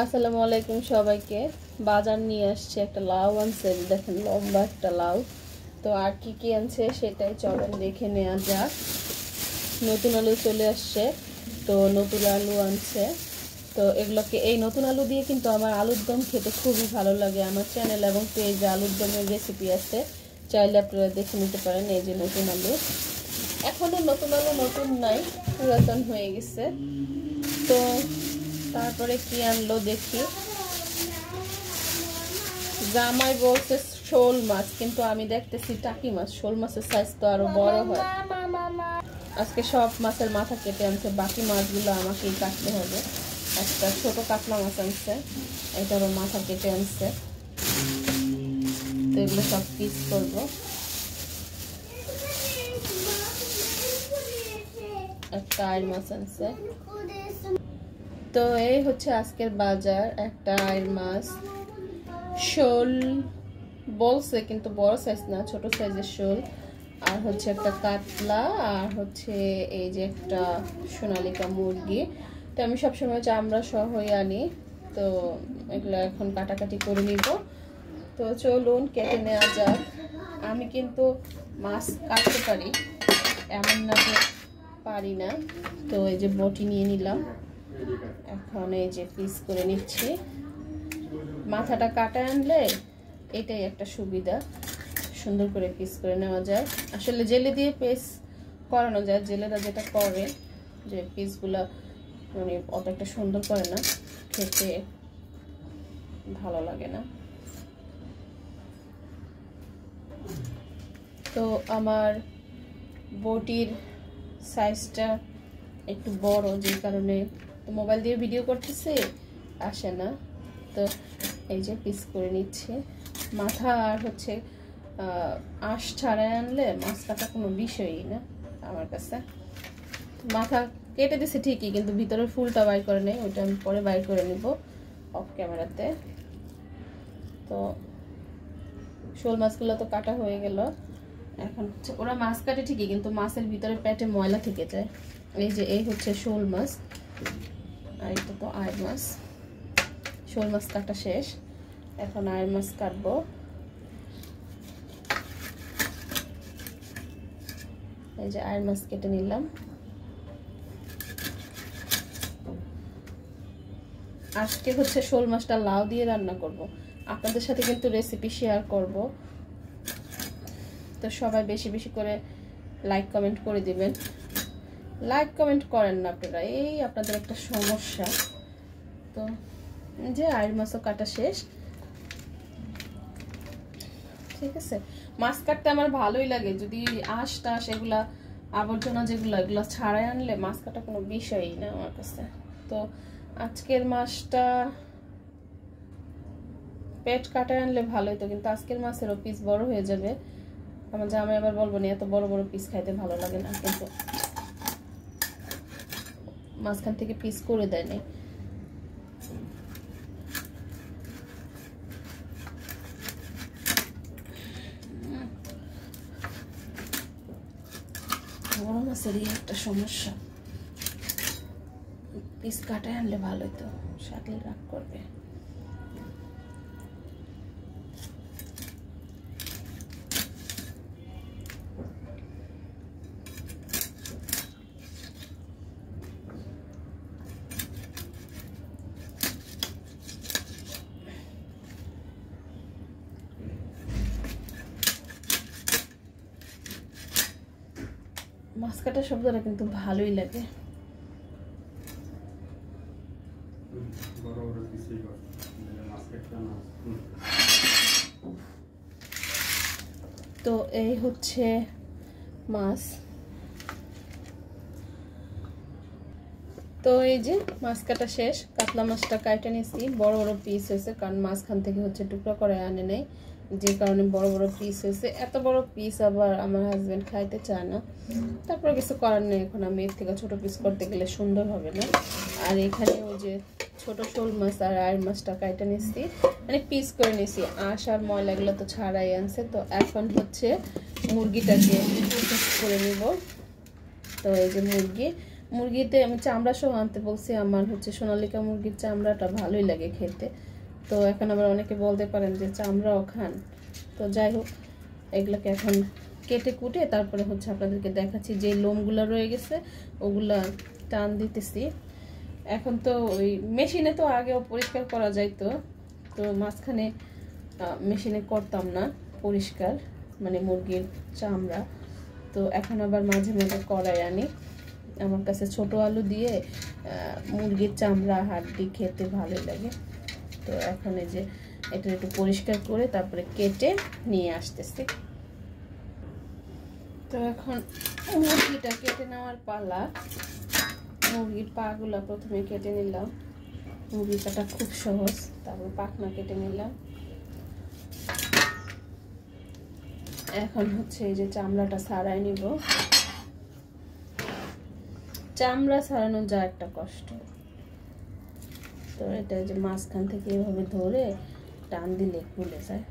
আসসালামু আলাইকুম সবাইকে। বাজার নিয়ে আসছে একটা লাউ আনছে, দেখেন লম্বা একটা লাউ। তো আর কি কি আনছে সেটাই চলেন দেখে নেওয়া যাক। নতুন আলু চলে আসছে, তো নতুন আলু আনছে। তো এগুলোকে এই নতুন আলু দিয়ে কিন্তু আমার আলুর দম খেতে খুবই ভালো লাগে। আমার চ্যানেল এবং পেজে আলুর দমের রেসিপি আছে, চাইলে আপনারা দেখে নিতে পারেন। এই যে নতুন আলু, এখনো নতুন আলু নতুন নাই, পুরাতন হয়ে গেছে। তো তারপরে কি আনলো দেখি। জামাই বলছে শোল মাছ, কিন্তু আমি দেখতেছি টাকি মাছ। শোল মাছের সাইজ তো আরো বড় হয়। আজকে সব মাছের মাথা কেটে আনছে, বাকি মাছগুলো আমাকেই কাটতে হবে। একটা ছোট কাতলা মাছ আনছে, এটারও মাথা কেটে আনছে। তো এগুলো সব পিস করবো। একটা আইর মাছ আনছে। তো এই হচ্ছে আজকের বাজার। একটা আইর মাছ, শোল বলছে কিন্তু বড় সাইজ না, ছোট সাইজের শোল, আর হচ্ছে একটা কাতলা, আর হচ্ছে এই যে একটা সোনালিকা মুরগি। তো আমি সবসময় চামড়া সহই আনি, তো এগুলো এখন কাটাকাটি করে নিব। তো চলুন কেটে নেওয়া যাক। আমি কিন্তু মাছ কাটতে পারি, এমন না যে পারি না। তো এই যে বটি নিয়ে নিলাম, এখন এই যে পিস করে নিচ্ছি। মাথাটা কাটা আনলে এটাই একটা সুবিধা, সুন্দর করে পিস করে নেওয়া যায়। আসলে জেলে দিয়ে পিস করানো যায়, জেলেরা যেটা করে যে পিসগুলা মানে অত একটা সুন্দর করে না, খেতে ভালো লাগে না। তো আমার বটির সাইজটা একটু বড়, যে কারণে তো মোবাইল দিয়ে ভিডিও করতেছি আসে না। তো এই যে পিস করে নিচ্ছে। মাথা আর হচ্ছে আঁশ ছাড়াই আনলে মাছ কাটা কোনো বিষয়ই না আমার কাছে। মাথা কেটে দিছে ঠিকই, কিন্তু ভিতরের ফুলটা বাইর করে নেই, ওইটা আমি পরে বাইর করে নিব অফ ক্যামেরাতে। তো শোল মাছগুলো তো কাটা হয়ে গেল। এখন হচ্ছে ওরা মাছ কাটে ঠিকই, কিন্তু মাছের ভিতরে পেটে ময়লা থেকে যায়। এই যে এই হচ্ছে শোল মাছ, আর এটা তো আইর মাছ। শোল মাছ কাটা শেষ, এখন আইর মাছ কাটবো। এই যে আইর মাছ কেটে নিলাম। আজকে হচ্ছে শোল মাছটা লাউ দিয়ে রান্না করব, আপনাদের সাথে কিন্তু রেসিপি শেয়ার করব। তো সবাই বেশি বেশি করে লাইক কমেন্ট করে দিবেন। লাইক কমেন্ট করেন না আপনারা, এই আপনাদের একটা সমস্যা। তো যে আইর মাছও কাটা শেষ, ঠিক আছে। মাছ কাটতে আমার ভালোই লাগে, যদি আঁশ টাশ এগুলা আবর্জনা যেগুলো এগুলো ছাড়াই আনলে মাছ কাটা কোনো বিষয়ই না আমার কাছে। তো আজকের মাছটা পেট কাটায় আনলে ভালোই তো, কিন্তু আজকের মাছেরও পিস বড় হয়ে যাবে। আমার জামাই আবার বলবো না এত বড় বড় পিস খাইতে ভালো লাগে না, কিন্তু মাঝখান থেকে পিস করে দেয় নাই। বড় মাছেরই একটা সমস্যা, পিস কাটায় আনলে ভালোই তো, শাকলে রাগ করবে। মাছ কাটা শব্দটা কিন্তু ভালোই লাগে। তো এই হচ্ছে মাছ। তো এই যে মাছ কাটা শেষ, কাতলা মাছটা কাটে নিয়েছি, বড় বড় পিস হয়েছে, কারণ মাঝখান থেকে হচ্ছে টুকরা করে আনে নেই, যে কারণে বড় বড় পিস হয়েছে। এত বড় পিস আবার আমার হাজবেন্ড খাইতে চায় না, তারপর কিছু করার নেই। এখন আমি এর থেকে ছোট পিস করতে গেলে সুন্দর হবে না। আর এখানে ওই যে ছোট শোল মাছ আর আইর মাছটা কাটে নিয়েছি, মানে পিস করে নিয়েছি। আঁশ আর ময়লাগুলো তো ছাড়াই আনছে। তো এখন হচ্ছে মুরগিটাকে করে নিব। তো এই যে মুরগি, মুরগিতে আমি চামড়া সহ আনতে বলছি। আমার হচ্ছে সোনালিকা মুরগির চামড়াটা ভালোই লাগে খেতে। তো এখন আবার অনেকে বলতে পারেন যে চামড়াও খান। তো যাই হোক, এগুলোকে এখন কেটে কুটে তারপরে হচ্ছে আপনাদেরকে দেখাচ্ছি। যে লোমগুলো রয়ে গেছে ওগুলা টান দিতেছি। এখন তো ওই মেশিনে তো আগেও পরিষ্কার করা যাইতো, তো মাঝখানে মেশিনে করতাম না পরিষ্কার, মানে মুরগির চামড়া। তো এখন আবার মাঝে মাঝে কড়াই আনি। আমার কাছে ছোট আলু দিয়ে মুরগির চামড়া হাড্ডি খেতে ভালো লাগে। তো এখন এই যে এটা একটু পরিষ্কার করে তারপরে কেটে নিয়ে আসতেছি। তো এখন মুরগিটা কেটে নেওয়ার পালা। মুরগির পাগুলা প্রথমে কেটে নিলাম। মুরগি কাটা খুব সহজ। তারপর পাখনা কেটে নিলাম। এখন হচ্ছে এই যে চামড়াটা ছাড়াই নিব। চামড়া ছাড়ানো যা একটা কষ্ট। তো এটা যে মাঝখান থেকে এভাবে ধরে টান দিলে খুলে যায়।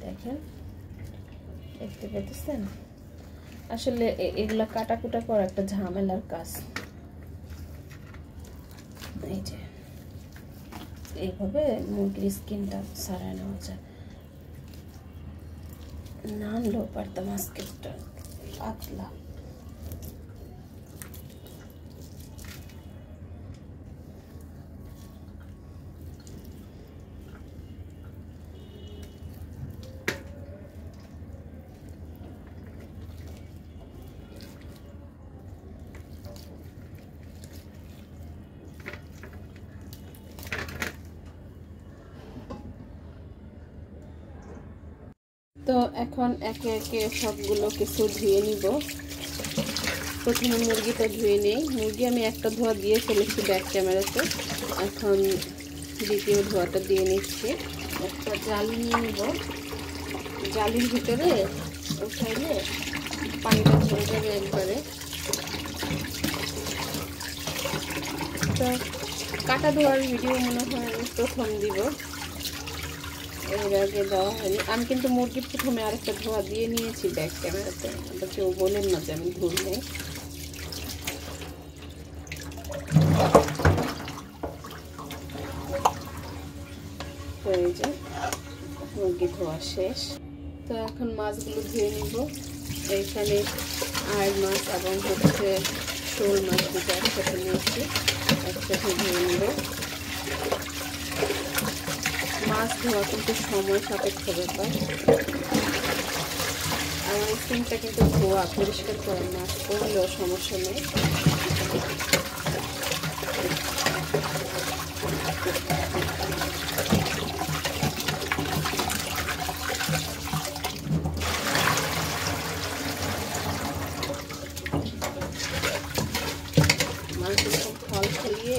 দেখেন, দেখতে পেতেছেন? আসলে এগুলা কাটাকুটা করা একটা ঝামেলার কাজ। এই যে এইভাবে মুরগির স্কিনটা ছাড়াই নেওয়া যায়। নানলেও পারতাম আজকেরটা পাতলা। তো এখন একে একে সবগুলো কিছু ধুয়ে নিব। প্রথমে মুরগিটা ধুয়ে নেই। মুরগি আমি একটা ধোয়া দিয়ে ফেলেছি ব্যাক ক্যামেরাতে। এখন দ্বিতীয় ধোয়াটা দিয়ে নিচ্ছি। একটা জালি নিয়ে নিব। জালির ভিতরে উঠাইলে পানিটা ঝরে যাবে একবারে। তো কাটা ধোয়ার ভিডিও মনে হয় আমি প্রথম দিব, এর আগে দেওয়া হয়নি। আমি কিন্তু মুরগি প্রথমে আরেকটা ধোয়া দিয়ে নিয়েছি ব্যাক ক্যামেরাতে। আবার কেউ বলেন না যে আমি ধুই নেই। তো এই যে মুরগি ধোয়া শেষ। তো এখন মাছগুলো ধুয়ে নিব। এইখানে আড় মাছ এবং হচ্ছে শোল মাছ দুটো একসাথে নিয়েছি, একসাথে ধুয়ে নিব। মাছ ধোয়া কিন্তু সময় সাপেক্ষ ব্যাপার। আর এই সিমটা কিন্তু ধোয়া পরিষ্কার করা মাছ করলেও সমস্যা নেই। মাছের সব ফল ফেলিয়ে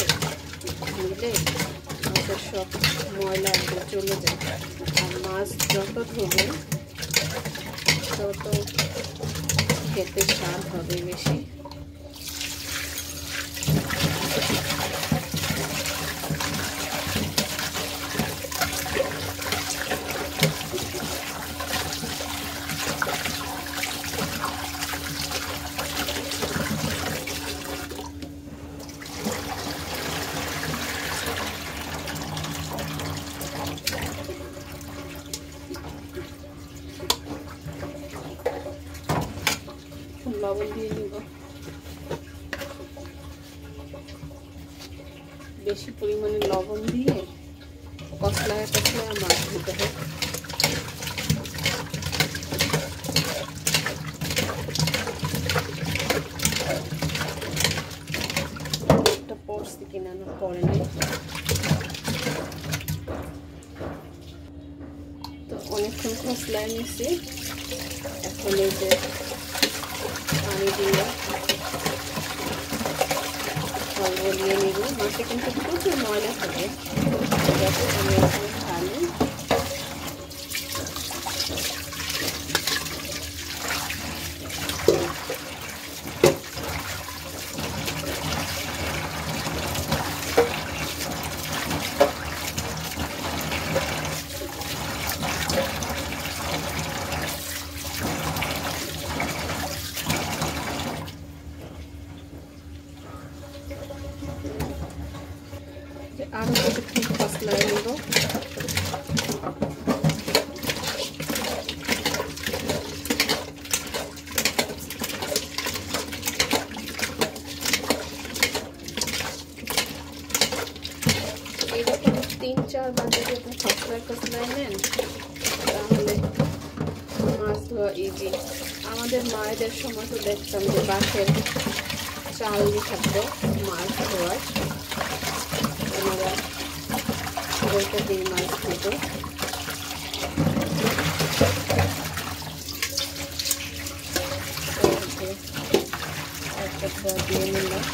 ধুলে মাছের সব ময়লা চলে যায়। আর মাছ যত ধোবেন তত খেতে স্বাদ হবে বেশি। লবণ দিয়ে নিব। বেশি পরিমাণে লবণ দিয়ে কষলায় কষলায় মাছ দিতে হয়। একটা পড়ছি কিনা না পড়ে নাই। তো অনেকক্ষণ কষলায় নিছি। এখন এই যে পানি দিয়ে ফল গলিয়ে নিব। মাছে কিন্তু প্রচুর ময়লা থাকে, যাতে আমি এখানে ঢালি। এখন কিছুক্ষণ কষলায় নেব। এরকম 3-4 বার যদি আপনি কষলায় নেন তাহলে মাছ ধোয়া ইজি। আমাদের মায়েদের সময় তো দেখতাম যে বাঁশের চাল দিয়ে থাকতো মাছ ধোয়ার, ওনারা ওইটা দিয়ে মাছ ধুত। একটা ধোয়া দিয়ে নিলাম।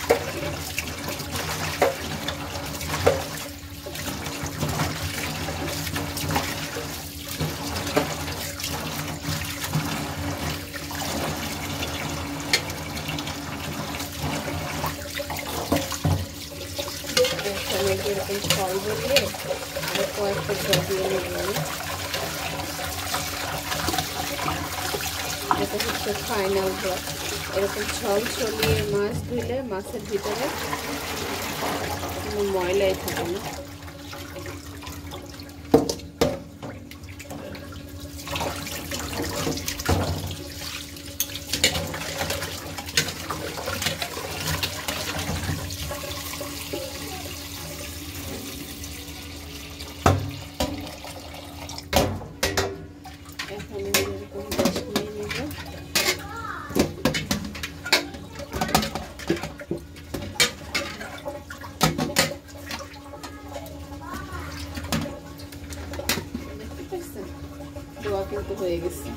এরকম ছল বলিয়ে আর কয়েকটা ধোয়া দিয়ে নেব আমি। এটা হচ্ছে ফাইনাল ধোয়া। এরকম ছল ছলিয়ে মাছ ধুলে মাছের ভিতরে কোনো ময়লাই থাকে না। এখন এরকম মাছ নিয়ে নেব। ধোয়া কিন্তু হয়ে গেছে।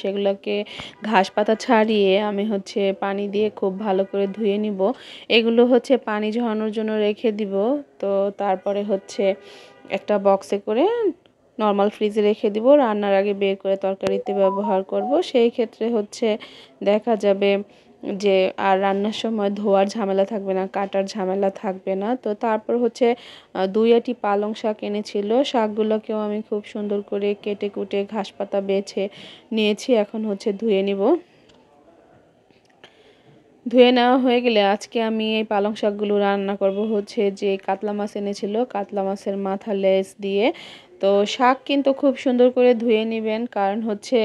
সেগুলোকে ঘাস পাতা ছাড়িয়ে আমি হচ্ছে পানি দিয়ে খুব ভালো করে ধুয়ে নিব। এগুলো হচ্ছে পানি ঝরানোর জন্য রেখে দিব। তো তারপরে হচ্ছে একটা বক্সে করে নর্মাল ফ্রিজে রেখে দিব, রান্নার আগে বের করে তরকারিতে ব্যবহার করব। সেই ক্ষেত্রে হচ্ছে দেখা যাবে যে আর রান্নার সময় ধোয়ার ঝামেলা থাকবে না, কাটার ঝামেলা থাকবে না। তো তারপর হচ্ছে 2 আটি পালং শাক এনেছিল, শাকগুলোকেও আমি খুব সুন্দর করে কেটে কুটে ঘাস পাতা বেছে নিয়েছি। এখন হচ্ছে ধুয়ে নিব। ধুয়ে নেওয়া হয়ে গেলে আজকে আমি এই পালং শাকগুলো রান্না করব হচ্ছে যে কাতলা মাছ এনেছিল, কাতলা মাছের মাথা লেজ দিয়ে। তো শাক কিন্তু খুব সুন্দর করে ধুয়ে নেবেন, কারণ হচ্ছে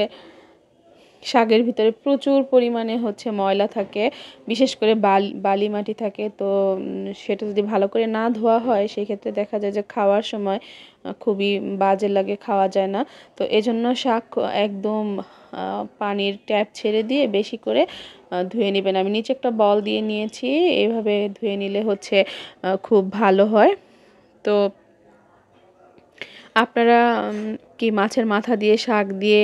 শাকের ভিতরে প্রচুর পরিমাণে হচ্ছে ময়লা থাকে, বিশেষ করে বালি মাটি থাকে। তো সেটা যদি ভালো করে না ধোয়া হয় সেই ক্ষেত্রে দেখা যায় যে খাওয়ার সময় খুবই বাজে লাগে, খাওয়া যায় না। তো এজন্য শাক একদম পানির ট্যাপ ছেড়ে দিয়ে বেশি করে ধুয়ে নেবেন। আমি নিচে একটা বল দিয়ে নিয়েছি, এইভাবে ধুয়ে নিলে হচ্ছে খুব ভালো হয়। তো আপনারা কি মাছের মাথা দিয়ে শাক দিয়ে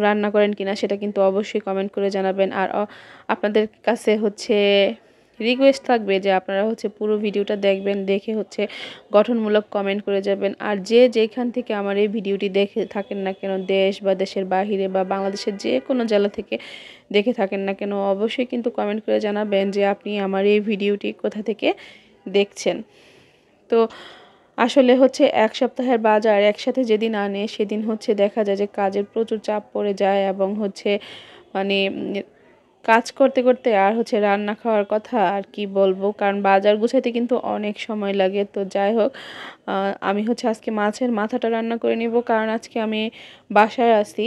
রান্না করেন কিনা সেটা কিন্তু অবশ্যই কমেন্ট করে জানাবেন। আর আপনাদের কাছে হচ্ছে রিকোয়েস্ট থাকবে যে আপনারা হচ্ছে পুরো ভিডিওটা দেখবেন, দেখে হচ্ছে গঠনমূলক কমেন্ট করে যাবেন। আর যে যেখান থেকে আমার এই ভিডিওটি দেখে থাকেন না কেন, দেশ বা দেশের বাহিরে বা বাংলাদেশের যে কোনো জেলা থেকে দেখে থাকেন না কেন, অবশ্যই কিন্তু কমেন্ট করে জানাবেন যে আপনি আমার এই ভিডিওটি কোথা থেকে দেখছেন। তো আসলে হচ্ছে এক সপ্তাহের বাজার একসাথে যেদিন আনে সেদিন হচ্ছে দেখা যায় যে কাজের প্রচুর চাপ পড়ে যায়, এবং হচ্ছে মানে কাজ করতে করতে আর হচ্ছে রান্না খাওয়ার কথা আর কি বলবো, কারণ বাজার গুছাইতে কিন্তু অনেক সময় লাগে। তো যাই হোক, আমি হচ্ছে আজকে মাছের মাথাটা রান্না করে নিব, কারণ আজকে আমি বাসায় আছি।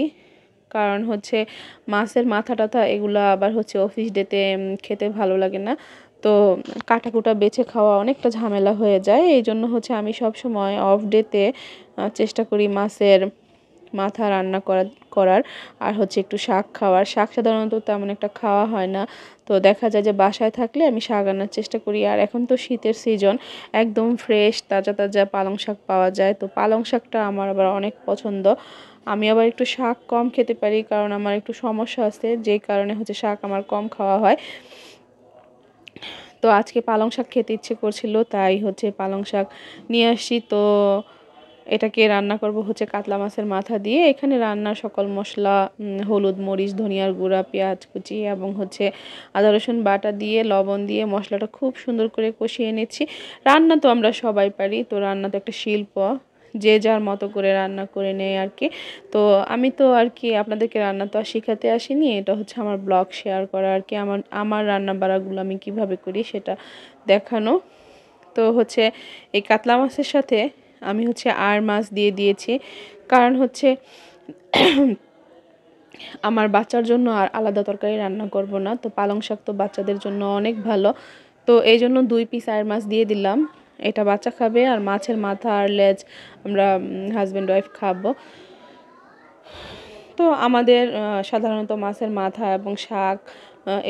কারণ হচ্ছে মাছের মাথা টাথা এগুলো আবার হচ্ছে অফিস ডেতে খেতে ভালো লাগে না। তো কাটাকুটা বেছে খাওয়া অনেকটা ঝামেলা হয়ে যায়। এই জন্য হচ্ছে আমি সব সময় অফ ডেতে চেষ্টা করি মাছের মাথা রান্না করার আর হচ্ছে একটু শাক খাওয়ার। শাক সাধারণত তেমন একটা খাওয়া হয় না, তো দেখা যায় যে বাসায় থাকলে আমি শাক আনার চেষ্টা করি। আর এখন তো শীতের সিজন, একদম ফ্রেশ তাজা তাজা পালং শাক পাওয়া যায়। তো পালং শাকটা আমার আবার অনেক পছন্দ। আমি আবার একটু শাক কম খেতে পারি, কারণ আমার একটু সমস্যা আছে, যেই কারণে হচ্ছে শাক আমার কম খাওয়া হয়। তো আজকে পালং শাক খেতে ইচ্ছে করছিল, তাই হচ্ছে পালং শাক নিয়ে আসি। তো এটাকে রান্না করব হচ্ছে কাতলা মাছের মাথা দিয়ে। এখানে রান্নার সকল মশলা হলুদ, মরিচ, ধনিয়ার গুঁড়া, পেঁয়াজ কুচি এবং হচ্ছে আদা রসুন বাটা দিয়ে লবণ দিয়ে মশলাটা খুব সুন্দর করে কষিয়ে নিচ্ছি। রান্না তো আমরা সবাই পারি, তো রান্না তো একটা শিল্প, যে যার মতো করে রান্না করে নেয় আর কি। তো আমি তো আর কি আপনাদেরকে রান্না তো আর শেখাতে আসিনি, এটা হচ্ছে আমার ব্লগ শেয়ার করা আর কি, আমার রান্না বাড়াগুলো আমি কিভাবে করি সেটা দেখানো। তো হচ্ছে এই কাতলা মাছের সাথে আমি হচ্ছে আর মাছ দিয়ে দিয়েছি, কারণ হচ্ছে আমার বাচ্চার জন্য আর আলাদা তরকারি রান্না করব না। তো পালং শাক তো বাচ্চাদের জন্য অনেক ভালো, তো এই জন্য 2 পিস আর মাছ দিয়ে দিলাম। এটা বাচ্চা খাবে, আর মাছের মাথা আর লেজ আমরা হাজব্যান্ড ওয়াইফ খাবো। তো আমাদের সাধারণত মাছের মাথা এবং শাক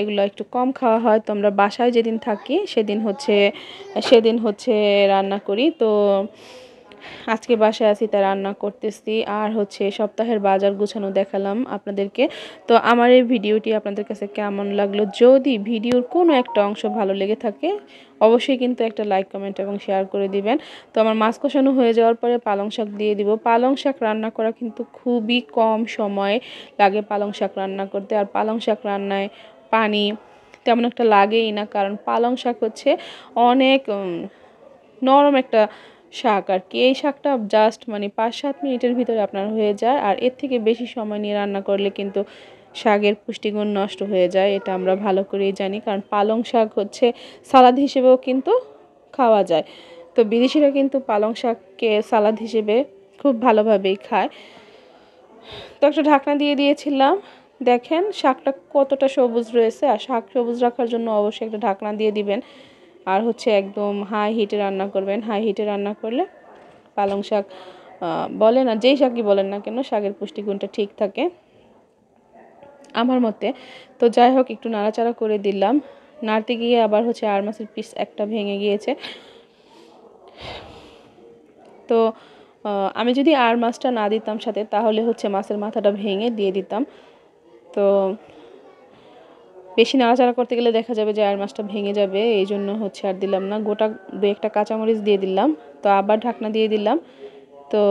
এগুলো একটু কম খাওয়া হয়। তো আমরা বাসায় যেদিন থাকি সেদিন হচ্ছে রান্না করি। তো আজকে বাসায় আছি তাই রান্না করতেছি, আর হচ্ছে সপ্তাহের বাজার গুছানো দেখালাম আপনাদেরকে। তো আমার এই ভিডিওটি আপনাদের কাছে কেমন লাগলো, যদি ভিডিওর কোনো একটা অংশ ভালো লেগে থাকে অবশ্যই কিন্তু একটা লাইক, কমেন্ট এবং শেয়ার করে দিবেন। তো আমার মাছ কষানো হয়ে যাওয়ার পরে পালং শাক দিয়ে দিব। পালং শাক রান্না করা কিন্তু খুবই কম সময় লাগে পালং শাক রান্না করতে, আর পালং শাক রান্নায় পানি তেমন একটা লাগেই না, কারণ পালং শাক হচ্ছে অনেক নরম একটা শাক আর কি। এই শাকটা জাস্ট মানে 5-7 মিনিটের ভিতরে আপনার হয়ে যায়, আর এর থেকে বেশি সময় নিয়ে রান্না করলে কিন্তু শাকের পুষ্টিগুণ নষ্ট হয়ে যায়, এটা আমরা ভালো করেই জানি। কারণ পালং শাক হচ্ছে সালাদ হিসেবেও কিন্তু খাওয়া যায়। তো বিদেশিরা কিন্তু পালং শাককে সালাদ হিসেবে খুব ভালোভাবেই খায়। তো একটা ঢাকনা দিয়ে দিয়েছিলাম, দেখেন শাকটা কতটা সবুজ রয়েছে। আর শাক সবুজ রাখার জন্য অবশ্যই একটা ঢাকনা দিয়ে দিবেন, আর হচ্ছে একদম হাই হিটে রান্না করবেন। হাই হিটে রান্না করলে পালং শাক বলেন না, যেই শাকই বলেন না কেন, শাকের পুষ্টিগুণটা ঠিক থাকে আমার মতে। তো যাই হোক, একটু নাড়াচাড়া করে দিলাম, নাড়তে গিয়ে আবার হচ্ছে আর মাছের পিস একটা ভেঙে গিয়েছে। তো আমি যদি আর মাছটা না দিতাম সাথে, তাহলে হচ্ছে মাছের মাথাটা ভেঙে দিয়ে দিতাম। তো বেশি নাড়াচাড়া করতে গেলে দেখা যাবে যে আর মাছটা ভেঙে যাবে, এই জন্য হচ্ছে আর দিলাম না। গোটা 2-1টা কাঁচামরিচ দিয়ে দিলাম, তো আবার ঢাকনা দিয়ে দিলাম। তো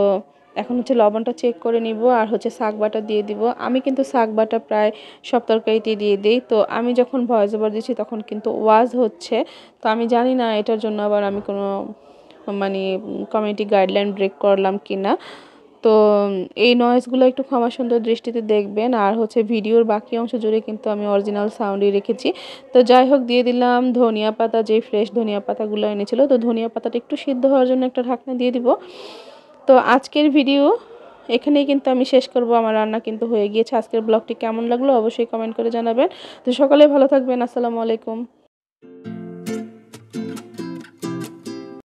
এখন হচ্ছে লবণটা চেক করে নিব, আর হচ্ছে শাক বাটা দিয়ে দিব। আমি কিন্তু শাক বাটা প্রায় সব তরকারিতে দিয়ে দিই। তো আমি যখন ভয়েস ওভার দিচ্ছি তখন কিন্তু ওয়াজ হচ্ছে, তো আমি জানি না এটার জন্য আবার আমি কোনো মানে কমিউনিটি গাইডলাইন ব্রেক করলাম কি না। তো এই নয়েজগুলো একটু ক্ষমা সুন্দর দৃষ্টিতে দেখবেন। আর হচ্ছে ভিডিওর বাকি অংশ জুড়ে কিন্তু আমি অরিজিনাল সাউন্ডই রেখেছি। তো যাই হোক, দিয়ে দিলাম ধনিয়া পাতা, যে ফ্রেশ ধনিয়া পাতাগুলো এনেছিল। তো ধনিয়া পাতাটা একটু সিদ্ধ হওয়ার জন্য একটা ঢাকনা দিয়ে দিব। তো আজকের ভিডিও এখানেই কিন্তু আমি শেষ করব, আমার রান্না কিন্তু হয়ে গিয়েছে। আজকের ব্লগটি কেমন লাগলো অবশ্যই কমেন্ট করে জানাবেন। তো সকলে ভালো থাকবেন, আসসালামু আলাইকুম।